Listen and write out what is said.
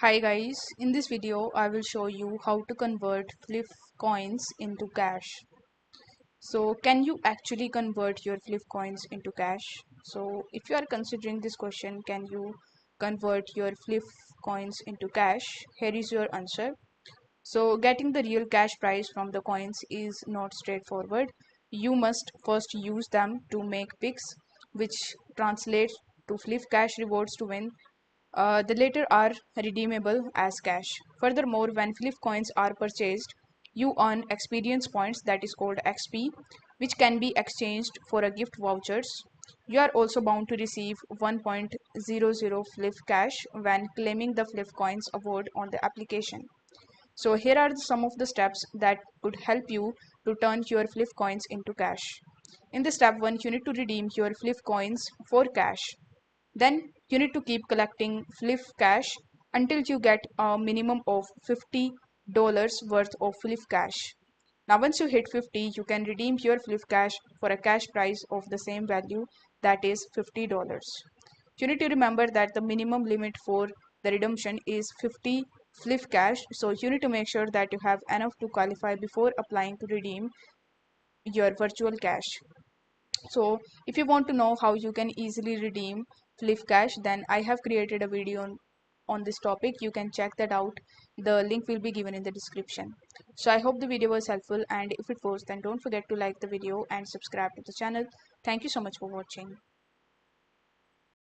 Hi guys, in this video I will show you how to convert Fliff coins into cash. So can you actually convert your Fliff coins into cash? So if you are considering this question, can you convert your Fliff coins into cash? Here is your answer. So getting the real cash price from the coins is not straightforward. You must first use them to make picks, which translates to Fliff cash rewards to win. The latter are redeemable as cash. Furthermore, when Flip coins are purchased, you earn experience points, that is called XP, which can be exchanged for a gift vouchers. You are also bound to receive 1.00 Flip cash when claiming the Flip coins award on the application. So here are some of the steps that could help you to turn your Flip coins into cash. In the step 1, you need to redeem your Flip coins for cash. Then you need to keep collecting Fliff cash until you get a minimum of $50 worth of Fliff cash. Now once you hit 50, you can redeem your Fliff cash for a cash price of the same value, that is $50. You need to remember that the minimum limit for the redemption is 50 Fliff cash, so you need to make sure that you have enough to qualify before applying to redeem your virtual cash. So if you want to know how you can easily redeem Fliff Cash, then I have created a video on this topic. You can check that out. The link will be given in the description. So I hope the video was helpful, and if it was, then don't forget to like the video and subscribe to the channel. Thank you so much for watching.